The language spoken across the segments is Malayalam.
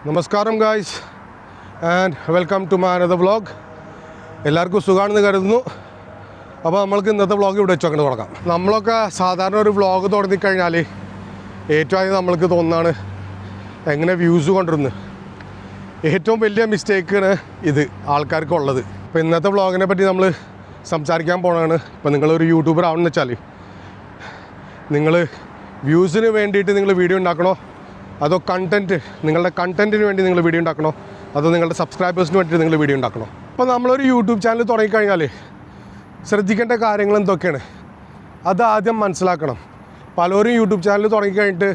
നമസ്കാരം guys and welcome to my another vlog. എല്ലാവർക്കും സുഖമാണെന്ന് കരുതുന്നു. അപ്പോൾ നമ്മൾക്ക് ഇന്നത്തെ വ്ളോഗ് ഇവിടെ വെച്ച് അങ്ങനെ തുടങ്ങാം. നമ്മളൊക്കെ സാധാരണ ഒരു വ്ളോഗ് തുടങ്ങിക്കഴിഞ്ഞാൽ ഏറ്റവും ആദ്യം നമ്മൾക്ക് തോന്നുന്നതാണ് എങ്ങനെ വ്യൂസ് കൊണ്ടിരുന്നു. ഏറ്റവും വലിയ മിസ്റ്റേക്കാണ് ഇത് ആൾക്കാർക്കുള്ളത്. അപ്പോൾ ഇന്നത്തെ വ്ളോഗിനെ പറ്റി നമ്മൾ സംസാരിക്കാൻ പോകണതാണ്. ഇപ്പോൾ നിങ്ങളൊരു യൂട്യൂബർ ആവണമെന്ന് വെച്ചാൽ നിങ്ങൾ വ്യൂസിന് വേണ്ടിയിട്ട് നിങ്ങൾ വീഡിയോ ഉണ്ടാക്കണോ, അതോ നിങ്ങളുടെ കണ്ടൻറ്റിന് വേണ്ടി നിങ്ങൾ വീഡിയോ ഉണ്ടാക്കണോ, അതോ നിങ്ങളുടെ സബ്സ്ക്രൈബേഴ്സിന് വേണ്ടിയിട്ട് നിങ്ങൾ വീഡിയോ ഉണ്ടാക്കണോ? അപ്പോൾ നമ്മളൊരു യൂട്യൂബ് ചാനൽ തുടങ്ങിക്കഴിഞ്ഞാൽ ശ്രദ്ധിക്കേണ്ട കാര്യങ്ങൾ എന്തൊക്കെയാണ് അത് ആദ്യം മനസ്സിലാക്കണം. പലരും യൂട്യൂബ് ചാനൽ തുടങ്ങിക്കഴിഞ്ഞിട്ട്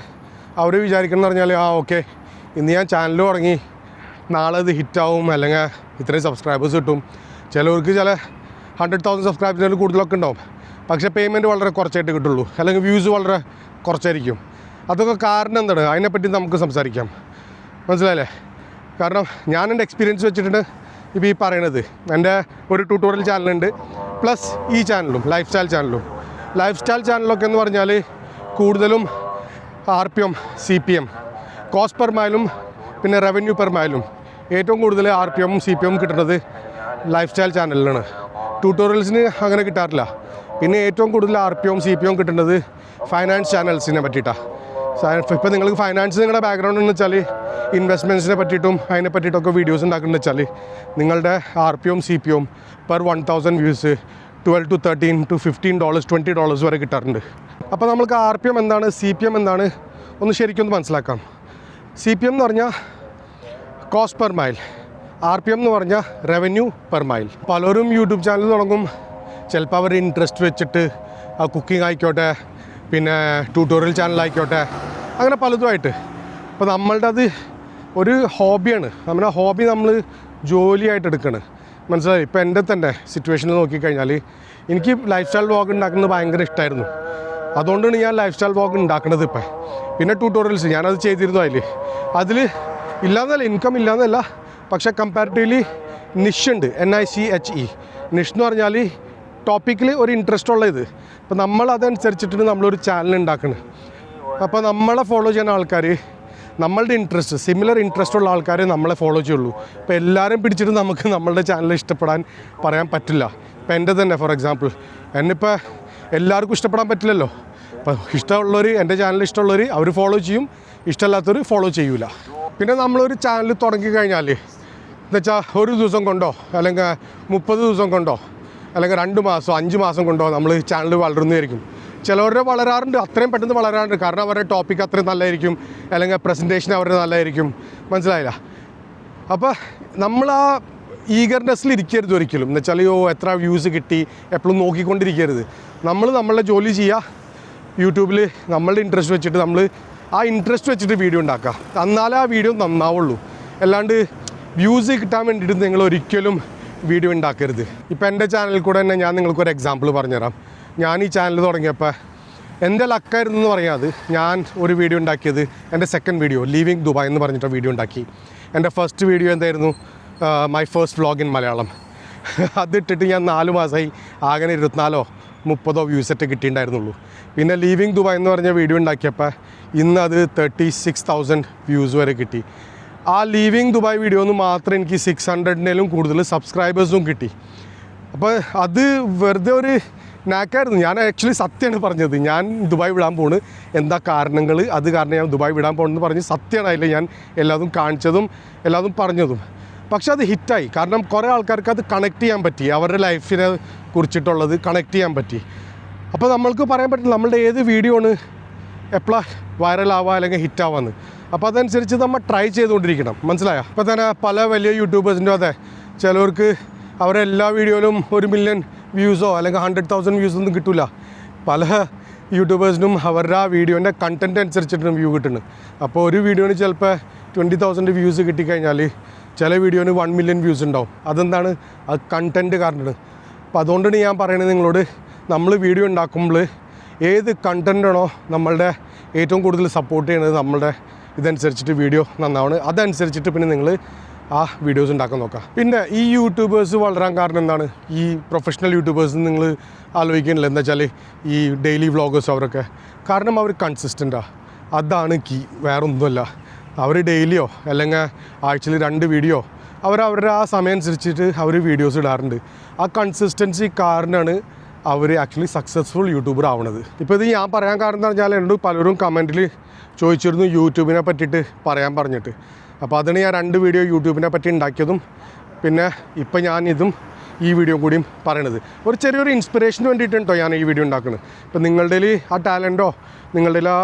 അവർ വിചാരിക്കണം എന്ന് പറഞ്ഞാൽ ഓക്കെ ഇന്ന് ഞാൻ ചാനൽ തുടങ്ങി, നാളെ അത് ഹിറ്റാവും, അല്ലെങ്കിൽ ഇത്രയും സബ്സ്ക്രൈബേഴ്സ് കിട്ടും. ചിലവർക്ക് 100,000 സബ്സ്ക്രൈബേഴ്സിന് കൂടുതലൊക്കെ ഉണ്ടാവും, പക്ഷേ പേയ്മെൻറ്റ് വളരെ കുറച്ചായിട്ട് കിട്ടുള്ളൂ, അല്ലെങ്കിൽ വ്യൂസ് വളരെ കുറച്ചായിരിക്കും. അതൊക്കെ കാരണം എന്താണ്, അതിനെപ്പറ്റി നമുക്ക് സംസാരിക്കാം. മനസ്സിലായില്ലേ? കാരണം ഞാൻ എൻ്റെ എക്സ്പീരിയൻസ് വെച്ചിട്ടുണ്ട് ഇപ്പോൾ ഈ പറയണത്. എൻ്റെ ഒരു ട്യൂട്ടോറിയൽ ചാനലുണ്ട്, പ്ലസ് ഈ ചാനലും ലൈഫ് സ്റ്റൈൽ ചാനലൊക്കെ എന്ന് പറഞ്ഞാൽ കൂടുതലും RPM CPM കോസ്റ്റ് പെർ മൈലും പിന്നെ റവന്യൂ പെർ മൈലും ഏറ്റവും കൂടുതൽ RPM CPM കിട്ടുന്നത് ലൈഫ് സ്റ്റൈൽ ചാനലിലാണ്. ട്യൂട്ടോറിയൽസിന് അങ്ങനെ കിട്ടാറില്ല. പിന്നെ ഏറ്റവും കൂടുതൽ RPM CPM കിട്ടുന്നത് ഫൈനാൻസ് ചാനൽസിനെ പറ്റിയിട്ടാണ്. ഇപ്പോൾ നിങ്ങൾക്ക് ഫൈനാൻസ് നിങ്ങളുടെ ബാക്ക്ഗ്രൗണ്ട് എന്ന് വെച്ചാൽ ഇൻവെസ്റ്റ്മെൻറ്റ്സിനെ പറ്റിയിട്ടും അതിനെ പറ്റിയിട്ടൊക്കെ വീഡിയോസ് ഉണ്ടാക്കുന്നത് വെച്ചാൽ നിങ്ങളുടെ RPM CPM per 1000 views $12 to $13 to $15 $20 വരെ കിട്ടാറുണ്ട്. അപ്പോൾ നമുക്ക് RPM എന്താണ്, CPM എന്താണ് ഒന്ന് ശരിക്കൊന്ന് മനസ്സിലാക്കാം. CPM എന്ന് പറഞ്ഞാൽ കോസ്റ്റ് പെർ മൈൽ, RPM എന്ന് പറഞ്ഞാൽ റവന്യൂ പെർ മൈൽ. പലരും യൂട്യൂബ് ചാനൽ തുടങ്ങും, ചിലപ്പോൾ അവർ ഇൻട്രസ്റ്റ് വെച്ചിട്ട് കുക്കിംഗ് ആയിക്കോട്ടെ, പിന്നെ ട്യൂട്ടോറിയൽ ചാനലായിക്കോട്ടെ, അങ്ങനെ പലതുമായിട്ട്. അപ്പോൾ നമ്മളുടെ അത് ഒരു ഹോബിയാണ്. നമ്മുടെ ഹോബി നമ്മൾ ജോലിയായിട്ട് എടുക്കണം. മനസ്സിലായി? ഇപ്പോൾ എൻ്റെ തന്നെ സിറ്റുവേഷനിൽ നോക്കിക്കഴിഞ്ഞാൽ എനിക്ക് ലൈഫ് സ്റ്റൈൽ വ്ളോഗ് ഉണ്ടാക്കുന്നത് ഭയങ്കര ഇഷ്ടമായിരുന്നു. അതുകൊണ്ടാണ് ഞാൻ ലൈഫ് സ്റ്റൈൽ വ്ളോഗ് ഉണ്ടാക്കുന്നത്. ഇപ്പം പിന്നെ ട്യൂട്ടോറിയൽസ് ഞാനത് ചെയ്തിരുന്നു. അതിൽ ഇല്ലാന്നല്ല, ഇൻകം ഇല്ലാന്നല്ല, പക്ഷേ കമ്പാരിറ്റീവ്ലി നിഷുണ്ട്, NICHE. നിഷ് എന്ന് പറഞ്ഞാൽ ടോപ്പിക്കിൽ ഒരു ഇൻട്രസ്റ്റ് ഉള്ള ഇത്. അപ്പോൾ നമ്മൾ അതനുസരിച്ചിട്ട് നമ്മളൊരു ചാനൽ ഉണ്ടാക്കണം. അപ്പോൾ നമ്മളെ ഫോളോ ചെയ്യുന്ന ആൾക്കാർ, നമ്മളുടെ സിമിലർ ഇൻട്രസ്റ്റ് ഉള്ള ആൾക്കാരെ നമ്മളെ ഫോളോ ചെയ്യുള്ളൂ. ഇപ്പോൾ എല്ലാവരും പിടിച്ചിട്ട് നമുക്ക് നമ്മളുടെ ചാനൽ ഇഷ്ടപ്പെടാൻ പറയാൻ പറ്റില്ല. ഇപ്പോൾ എൻ്റെ തന്നെ ഫോർ എക്സാമ്പിൾ, എന്നിപ്പോൾ എല്ലാവർക്കും ഇഷ്ടപ്പെടാൻ പറ്റില്ലല്ലോ. അപ്പോൾ ഇഷ്ടമുള്ളവർ, എൻ്റെ ചാനൽ ഇഷ്ടമുള്ളവർ അവർ ഫോളോ ചെയ്യും, ഇഷ്ടമല്ലാത്തവർ ഫോളോ ചെയ്യൂല. പിന്നെ നമ്മളൊരു ചാനൽ തുടങ്ങിക്കഴിഞ്ഞാൽ എന്നുവെച്ചാൽ ഒരു ദിവസം കൊണ്ടോ, അല്ലെങ്കിൽ 30 ദിവസം കൊണ്ടോ, അല്ലെങ്കിൽ 2 മാസം 5 മാസം കൊണ്ടോ നമ്മൾ ചാനൽ വളരുന്നതായിരിക്കും. ചിലവരുടെ വളരാറുണ്ട്, അത്രയും പെട്ടെന്ന് വളരാറുണ്ട്, കാരണം അവരുടെ ടോപ്പിക് അത്രയും നല്ലതായിരിക്കും, അല്ലെങ്കിൽ പ്രസൻറ്റേഷൻ അവരുടെ നല്ലതായിരിക്കും. മനസ്സിലായില്ല? അപ്പോൾ നമ്മൾ ആ ഈഗർനെസ്സിൽ ഇരിക്കരുത് ഒരിക്കലും. എന്ന് വെച്ചാൽ എത്ര വ്യൂസ് കിട്ടി എപ്പോഴും നോക്കിക്കൊണ്ടിരിക്കരുത്. നമ്മളുടെ ജോലി ചെയ്യുക, യൂട്യൂബിൽ നമ്മളുടെ ഇൻട്രസ്റ്റ് വെച്ചിട്ട് നമ്മൾ ആ ഇൻട്രസ്റ്റ് വെച്ചിട്ട് വീഡിയോ ഉണ്ടാക്കുക. എന്നാലേ ആ വീഡിയോ നന്നാവുള്ളൂ. അല്ലാണ്ട് വ്യൂസ് കിട്ടാൻ വേണ്ടിയിട്ട് നിങ്ങൾ ഒരിക്കലും വീഡിയോ ഉണ്ടാക്കരുത്. ഇപ്പോൾ എൻ്റെ ചാനലിൽ കൂടെ തന്നെ ഞാൻ നിങ്ങൾക്കൊരു എക്സാമ്പിൾ പറഞ്ഞുതരാം. ഞാൻ ഈ ചാനൽ തുടങ്ങിയപ്പോൾ എൻ്റെ ലക്കായിരുന്നു എന്ന് പറയാത്. ഞാൻ ഒരു വീഡിയോ ഉണ്ടാക്കിയത്, എൻ്റെ സെക്കൻഡ് വീഡിയോ ലീവിങ് ദുബായ് എന്ന് പറഞ്ഞിട്ട് വീഡിയോ ഉണ്ടാക്കി. എൻ്റെ ഫസ്റ്റ് വീഡിയോ എന്തായിരുന്നു, my first vlog in Malayalam. അതിട്ടിട്ട് ഞാൻ 4 മാസമായി, ആകെ 24-30 വ്യൂസെറ്റ് കിട്ടിയിട്ടുണ്ടായിരുന്നുള്ളൂ. പിന്നെ ലീവിങ് ദുബായ് എന്ന് പറഞ്ഞ വീഡിയോ ഉണ്ടാക്കിയപ്പോൾ ഇന്ന് അത് 36,000 വ്യൂസ് വരെ കിട്ടി. ആ ലീവിങ് ദുബായ് വീഡിയോന്ന് മാത്രം എനിക്ക് 600-ലും കൂടുതൽ സബ്സ്ക്രൈബേഴ്സും കിട്ടി. അപ്പോൾ അത് വെറുതെ ഒരു നാക്കായിരുന്നു. ഞാൻ ആക്ച്വലി സത്യമാണ് പറഞ്ഞത്, ഞാൻ ദുബായ് വിടാൻ പോണ്, എന്താ കാരണങ്ങൾ, അത് കാരണം ഞാൻ ദുബായ് വിടാൻ പോകണമെന്ന് പറഞ്ഞ് സത്യമാണ് അതിൽ ഞാൻ എല്ലാതും കാണിച്ചതും എല്ലാതും പറഞ്ഞതും. പക്ഷെ അത് ഹിറ്റായി, കാരണം കുറേ ആൾക്കാർക്ക് അത് കണക്ട് ചെയ്യാൻ പറ്റി, അവരുടെ ലൈഫിനെ കുറിച്ചിട്ടുള്ളത് കണക്ട് ചെയ്യാൻ പറ്റി. അപ്പോൾ നമ്മൾക്ക് പറയാൻ പറ്റില്ല നമ്മളുടെ ഏത് വീഡിയോ ആണ് എപ്പോഴാണ് വൈറലാവുക അല്ലെങ്കിൽ ഹിറ്റാവാന്ന്. അപ്പോൾ അതനുസരിച്ച് നമ്മൾ ട്രൈ ചെയ്തുകൊണ്ടിരിക്കണം. മനസ്സിലായോ? ഇപ്പോൾ തന്നെ പല വലിയ യൂട്യൂബേഴ്സിൻ്റെ അതെ ചിലവർക്ക് അവരെല്ലാ വീഡിയോയിലും 1 മില്യൺ വ്യൂസോ അല്ലെങ്കിൽ 100,000 വ്യൂസൊന്നും കിട്ടില്ല. പല യൂട്യൂബേഴ്സിനും അവരുടെ ആ വീഡിയോൻ്റെ കണ്ടൻറ്റ് അനുസരിച്ചിട്ടും വ്യൂ കിട്ടുന്നു. അപ്പോൾ ഒരു വീഡിയോന് ചിലപ്പോൾ 20,000 വ്യൂസ് കിട്ടിക്കഴിഞ്ഞാൽ ചില വീഡിയോന് 1 മില്യൺ വ്യൂസ് ഉണ്ടാവും. അതെന്താണ്? അത് കണ്ടൻറ്റ് കാരണമാണ്. അപ്പോൾ അതുകൊണ്ടാണ് ഞാൻ പറയുന്നത് നിങ്ങളോട്, നമ്മൾ വീഡിയോ ഉണ്ടാക്കുമ്പോൾ ഏത് കണ്ടൻറ്റാണോ നമ്മളുടെ ഏറ്റവും കൂടുതൽ സപ്പോർട്ട് ചെയ്യുന്നത്, നമ്മളുടെ ഇതനുസരിച്ചിട്ട് വീഡിയോ നന്നാവണം. അതനുസരിച്ചിട്ട് പിന്നെ നിങ്ങൾ ആ വീഡിയോസ് ഉണ്ടാക്കാൻ നോക്കാം. പിന്നെ ഈ യൂട്യൂബേഴ്സ് വളരാൻ കാരണം എന്താണ്? ഈ പ്രൊഫഷണൽ യൂട്യൂബേഴ്സ് നിങ്ങൾ ആലോചിക്കുന്നില്ല എന്താ വെച്ചാൽ ഈ ഡെയിലി വ്ളോഗേഴ്സ് അവരൊക്കെ, കാരണം അവർ കൺസിസ്റ്റൻ്റാണ്. അതാണ് കീ, വേറെ ഒന്നുമല്ല. അവർ ഡെയിലിയോ അല്ലെങ്കിൽ ആഴ്ചയിൽ 2 വീഡിയോ അവരുടെ ആ സമയം അനുസരിച്ചിട്ട് അവർ വീഡിയോസ് ഇടാറുണ്ട്. ആ കൺസിസ്റ്റൻസി കാരണമാണ് അവർ ആക്ച്വലി സക്സസ്ഫുൾ യൂട്യൂബർ ആവണത്. ഇപ്പോൾ ഇത് ഞാൻ പറയാൻ കാരണം എന്ന് പറഞ്ഞാൽ എന്നോട് പലരും കമൻറ്റിൽ ചോദിച്ചിരുന്നു യൂട്യൂബിനെ പറ്റിയിട്ട് പറയാൻ പറഞ്ഞിട്ട്. അപ്പോൾ അതിന് ഞാൻ 2 വീഡിയോ യൂട്യൂബിനെ പറ്റി ഉണ്ടാക്കിയതും പിന്നെ ഇപ്പം ഞാനിതും ഈ വീഡിയോ കൂടിയും പറയണത് ഒരു ചെറിയൊരു ഇൻസ്പിറേഷന് വേണ്ടിയിട്ടുണ്ടോ ഞാൻ ഈ വീഡിയോ ഉണ്ടാക്കുന്നത്. ഇപ്പം നിങ്ങളുടെ ആ ടാലൻറ്റോ നിങ്ങളുടെ ആ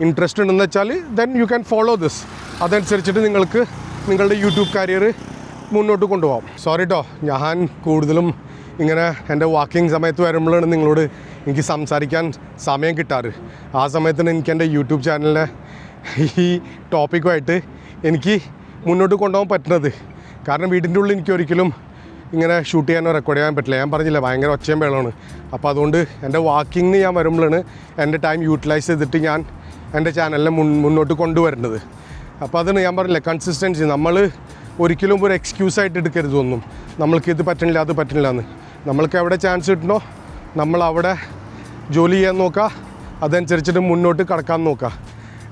ഇൻട്രസ്റ്റ് ഉണ്ടെന്ന് വെച്ചാൽ then you can follow this. അതനുസരിച്ചിട്ട് നിങ്ങൾക്ക് നിങ്ങളുടെ യൂട്യൂബ് കരിയർ മുന്നോട്ട് കൊണ്ടുപോകാം. സോറി കേട്ടോ, ഞാൻ കൂടുതലും ഇങ്ങനെ എൻ്റെ വാക്കിംഗ് സമയത്ത് വരുമ്പോഴാണ് നിങ്ങളോട് എനിക്ക് സംസാരിക്കാൻ സമയം കിട്ടാറ്. ആ സമയത്തിന് എനിക്ക് എൻ്റെ യൂട്യൂബ് ചാനലിനെ ഈ ടോപ്പിക്കുമായിട്ട് എനിക്ക് മുന്നോട്ട് കൊണ്ടുപോകാൻ പറ്റുന്നത്. കാരണം വീടിൻ്റെ ഉള്ളിൽ എനിക്ക് ഒരിക്കലും ഇങ്ങനെ ഷൂട്ട് ചെയ്യാനോ റെക്കോർഡ് ചെയ്യാൻ പറ്റില്ല. ഞാൻ പറഞ്ഞില്ല ഭയങ്കര ഒച്ചയും ബഹളമാണ്. അപ്പോൾ അതുകൊണ്ട് എൻ്റെ വാക്കിങ്ങിന് ഞാൻ വരുമ്പോഴാണ് എൻ്റെ ടൈം യൂട്ടിലൈസ് ചെയ്തിട്ട് ഞാൻ എൻ്റെ ചാനലിനെ മുന്നോട്ട് കൊണ്ടുവരേണ്ടത്. അപ്പോൾ അതിന് ഞാൻ പറഞ്ഞില്ല കൺസിസ്റ്റൻസി. നമ്മൾ ഒരിക്കലും ഒരു എക്സ്ക്യൂസായിട്ട് എടുക്കരുത് ഒന്നും. നമ്മൾക്ക് ഇത് പറ്റണില്ല അത് പറ്റണില്ല എന്ന്. നമ്മൾക്ക് എവിടെ ചാൻസ് കിട്ടണോ നമ്മൾ അവിടെ ജോലി ചെയ്യാൻ നോക്കുക. അതനുസരിച്ചിട്ട് മുന്നോട്ട് കടക്കാൻ നോക്കുക.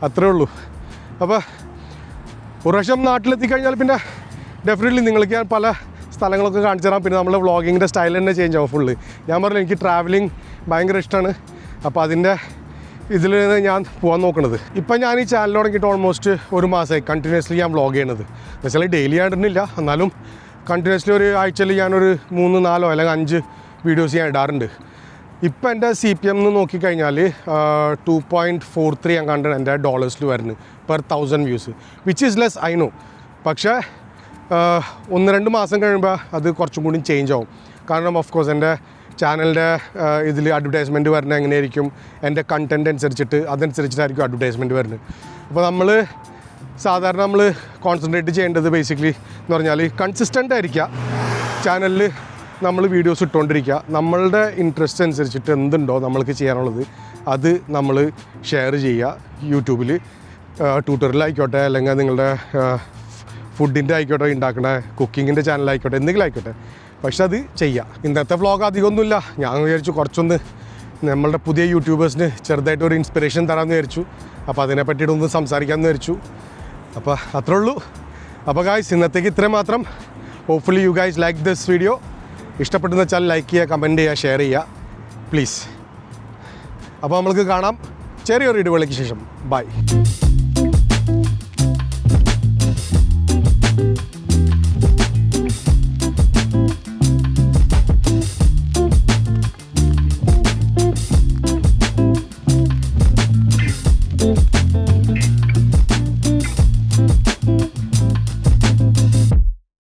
അത്രേ ഉള്ളൂ. അപ്പോൾ ഒരു പ്രാവശ്യം നാട്ടിലെത്തിക്കഴിഞ്ഞാൽ പിന്നെ ഡെഫിനറ്റ്ലി നിങ്ങൾക്ക് ഞാൻ പല സ്ഥലങ്ങളൊക്കെ കാണിച്ചു തരാം. പിന്നെ നമ്മുടെ വ്ളോഗിങ്ങിൻ്റെ സ്റ്റൈൽ തന്നെ ചേഞ്ച് ആവും ഫുള്ള്. ഞാൻ പറഞ്ഞു എനിക്ക് ട്രാവലിംഗ് ഭയങ്കര ഇഷ്ടമാണ്. അപ്പോൾ അതിൻ്റെ ഇതിൽ ഞാൻ പോകാൻ നോക്കണത്. ഇപ്പം ഞാൻ ഈ ചാനൽ തുടങ്ങിയിട്ട് ഓൾമോസ്റ്റ് 1 മാസമായി കണ്ടിന്യൂസ്ലി ഞാൻ വ്ളോഗ് ചെയ്യണത്. എന്നുവെച്ചാൽ ഡെയിലി ആയിട്ടില്ല, എന്നാലും കണ്ടിന്യൂസ്ലി ഒരു ആഴ്ചയിൽ ഞാനൊരു 3, 4 അല്ലെങ്കിൽ 5 വീഡിയോസ് ഞാൻ ഇടാറുണ്ട്. ഇപ്പം എൻ്റെ CPM എന്ന് നോക്കിക്കഴിഞ്ഞാൽ 2.43 അങ്ങാണ്ട് എൻ്റെ ഡോളേഴ്സിൽ വരുന്നത് per 1000 views, which is less I know. പക്ഷേ 1-2 മാസം കഴിയുമ്പോൾ അത് കുറച്ചും കൂടി ചേഞ്ച് ആവും. കാരണം ഓഫ് കോഴ്സ് എൻ്റെ ചാനലിൻ്റെ ഇതിൽ അഡ്വർടൈസ്മെൻറ്റ് വരുന്നത് എങ്ങനെയായിരിക്കും, എൻ്റെ കണ്ടൻറ്റ് അനുസരിച്ചിട്ട് അതനുസരിച്ചിട്ടായിരിക്കും അഡ്വർടൈസ്മെൻറ്റ് വരുന്നത്. അപ്പോൾ സാധാരണ നമ്മൾ കോൺസെൻട്രേറ്റ് ചെയ്യേണ്ടത് ബേസിക്കലി എന്ന് പറഞ്ഞാൽ കൺസിസ്റ്റൻ്റ് ആയിരിക്കുക. ചാനലിൽ നമ്മൾ വീഡിയോസ് ഇട്ടുകൊണ്ടിരിക്കുക. നമ്മളുടെ ഇൻട്രസ്റ്റ് അനുസരിച്ചിട്ട് എന്തുണ്ടോ നമ്മൾക്ക് ചെയ്യാനുള്ളത് അത് നമ്മൾ ഷെയർ ചെയ്യുക. യൂട്യൂബിൽ ട്യൂട്ടോറിയലായിക്കോട്ടെ അല്ലെങ്കിൽ നിങ്ങളുടെ ഫുഡിൻ്റെ ആയിക്കോട്ടെ, ഉണ്ടാക്കുന്ന കുക്കിങ്ങിൻ്റെ ചാനലായിക്കോട്ടെ, എന്തെങ്കിലും ആയിക്കോട്ടെ, പക്ഷെ അത് ചെയ്യുക. ഇന്നത്തെ വ്ളോഗ് അധികമൊന്നുമില്ല. ഞാൻ വിചാരിച്ചു കുറച്ചൊന്ന് നമ്മളുടെ പുതിയ യൂട്യൂബേഴ്സിന് ചെറുതായിട്ടൊരു ഇൻസ്പിറേഷൻ തരാമെന്ന് വിചാരിച്ചു. അപ്പോൾ അതിനെ പറ്റിയിട്ടൊന്ന് സംസാരിക്കാമെന്ന് വിചാരിച്ചു. അപ്പോൾ അത്രേ ഉള്ളൂ. അപ്പോൾ ഗായ്സ് ഇന്നത്തേക്ക് ഇത്രയും മാത്രം. Hopefully you guys like this video. ഇഷ്ടപ്പെട്ടെന്ന് വെച്ചാൽ ലൈക്ക് ചെയ്യുക, കമൻറ്റ് ചെയ്യുക, ഷെയർ ചെയ്യുക പ്ലീസ്. അപ്പോൾ നമ്മൾക്ക് കാണാം ചെറിയൊരു ഇടവേളയ്ക്ക് ശേഷം. ബൈ.